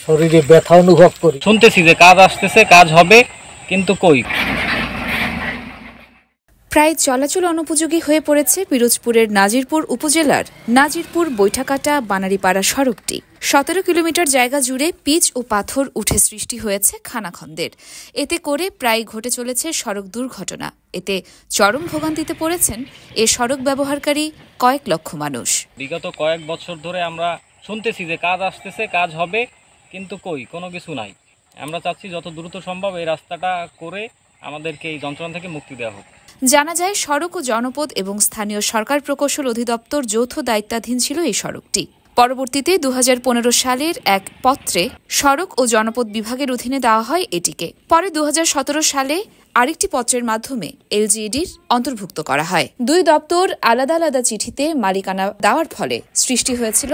শরীরে ব্যথা অনুভব করি। শুনতেছি যে কাজ আসতেছে, কাজ হবে, কিন্তু কই। প্রায় চলাচল অনুপযোগী হয়ে পড়েছে পিরোজপুরের নাজিরপুর উপজেলার নাজিরপুর বৈঠাকাটা বানারীপাড়া সড়কটি। 17 কিলোমিটার জায়গা জুড়ে পিচ ও পাথর উঠে সৃষ্টি হয়েছে খানাখন্দের। এতে করে প্রায় ঘটে চলেছে সড়ক দুর্ঘটনা। এতে চরম ভোগান্তিতে পড়েছেন এ সড়ক ব্যবহারকারী কয়েক লক্ষ মানুষ। বিগত কয়েক বছর ধরে আমরা শুনতেছি যে কাজ আসতেছে, কাজ হবে, কিন্তু কই, কোনো কিছু নাই। আমরা চাচ্ছি যত দ্রুত সম্ভব এই রাস্তাটা করে আমাদেরকে এই যন্ত্রণা থেকে মুক্তি দেওয়া হোক। জানা যায়, সড়ক ও জনপদ এবং স্থানীয় সরকার প্রকৌশল অধিদপ্তর যৌথ দায়িত্বাধীন ছিল এই সড়কটি। পরবর্তীতে 2015 সালের এক পত্রে সড়ক ও জনপদ বিভাগের অধীনে দেওয়া হয় এটিকে। পরে 2017 সালে আরেকটি পত্রের মাধ্যমে এলজিইডির অন্তর্ভুক্ত করা হয়। দুই দপ্তর আলাদা আলাদা চিঠিতে মালিকানা দেওয়ার ফলে সৃষ্টি হয়েছিল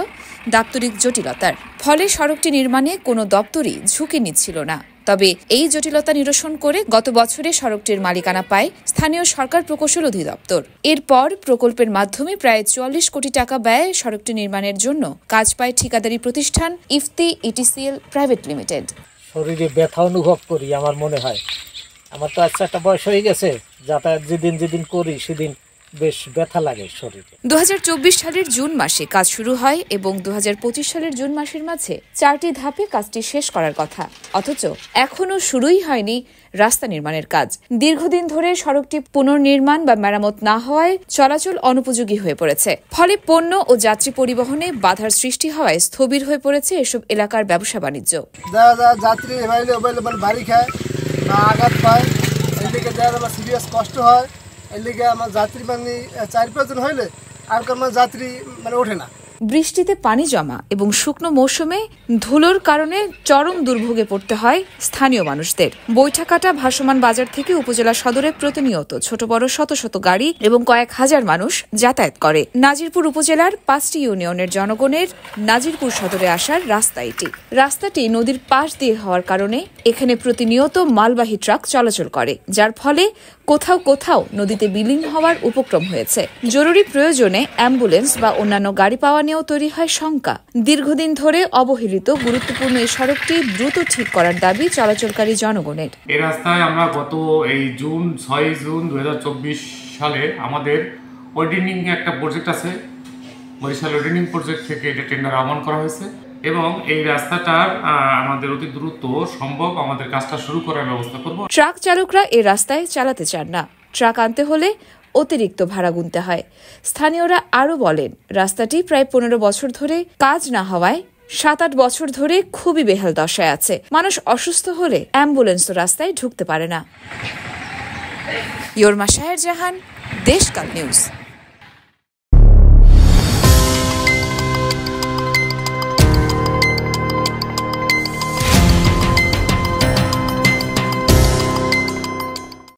দাপ্তরিক জটিলতার। ফলে সড়কটি নির্মাণে কোনো দপ্তরই ঝুঁকি নিচ্ছিল না। তবে এই জটিলতা নিরসন করে গত বছরে সড়কটির মালিকানা পায় স্থানীয় সরকার প্রকৌশল অধিদপ্তর। এরপর প্রকল্পের মাধ্যমে প্রায় 44 কোটি টাকা ব্যয়ে সড়কটি নির্মাণের জন্য কাজ পায় ঠিকাদারি প্রতিষ্ঠান ইফতি ইটিসিএল প্রাইভেট লিমিটেড। শরীরে ব্যথা অনুভব করি, আমার মনে হয়। আমার তো আচ্ছা একটা বয়স হয়ে গেছে, যাতায়াত যেদিন করি সেদিন বেশ ব্যথা লাগে শরীরে। 2024 সালের জুন মাসে কাজ শুরু হয় এবং 2025 সালের জুন মাসের মাঝে 4টি ধাপে কাজটি শেষ করার কথা। অথচ এখনও শুরুই হয়নি রাস্তা নির্মাণের কাজ। দীর্ঘদিন ধরে সড়কটি পুনর্নির্মাণ বা মেরামত না হওয়ায় চলাচল অনুপযোগী হয়ে পড়েছে। ফলে পণ্য ও যাত্রী পরিবহনে বাধার সৃষ্টি হওয়ায় স্থবির হয়ে পড়েছে এসব এলাকার ব্যবসা বাণিজ্য। যাত্রী বাড়ি খায় বা আঘাত পায়, এদিকে আমার সিরিয়াস কষ্ট হয়। এদিকে আমার যাত্রী 4-5 জন হইলে আর কোনো যাত্রী ওঠে না। বৃষ্টিতে পানি জমা এবং শুকনো মৌসুমে ধুলোর কারণে চরম দুর্ভোগে পড়তে হয় স্থানীয় মানুষদের। বৈঠাকাটা ভাসমান বাজার থেকে উপজেলা সদরে প্রতিনিয়ত ছোট বড় শত শত গাড়ি এবং কয়েক হাজার মানুষ যাতায়াত করে। নাজিরপুর উপজেলার 5টি ইউনিয়নের জনগণের নাজিরপুর সদরে আসার রাস্তা এটি। রাস্তাটি নদীর পাশ দিয়ে হওয়ার কারণে এখানে প্রতিনিয়ত মালবাহী ট্রাক চলাচল করে, যার ফলে কোথাও কোথাও নদীতে বিলীন হওয়ার উপক্রম হয়েছে। জরুরি প্রয়োজনে অ্যাম্বুলেন্স বা অন্যান্য গাড়ি পাওয়া নিয়েও তৈরি হয় শঙ্কা। দীর্ঘদিন ধরে অবহেলিত গুরুত্বপূর্ণ এই সড়কটি দ্রুত ঠিক করার দাবি চলাচলকারী জনগণের। এই রাস্তায় আমরা গত 6 জুন 2024 সালে আমাদের ওয়েডিনিং একটা প্রজেক্ট আছে, বরিশাল ওয়েডিনিং প্রজেক্ট থেকে এটা টেন্ডার আহ্বান করা হয়েছে এবং এই রাস্তাটার আমাদের অতি দ্রুত সম্ভব আমাদের কাজটা শুরু করার ব্যবস্থা করব। ট্রাক চালকরা এই রাস্তায় চালাতে চান না। ট্রাক আনতে হলে অতিরিক্ত ভাড়া গুনতে হয়। স্থানীয়রা আরও বলেন, রাস্তাটি প্রায় 15 বছর ধরে কাজ না হওয়ায় 7-8 বছর ধরে খুবই বেহাল দশায় আছে। মানুষ অসুস্থ হলে অ্যাম্বুলেন্সও রাস্তায় ঢুকতে পারে না। ইয়র্মা শাহের জাহান, দেশকাল নিউজ।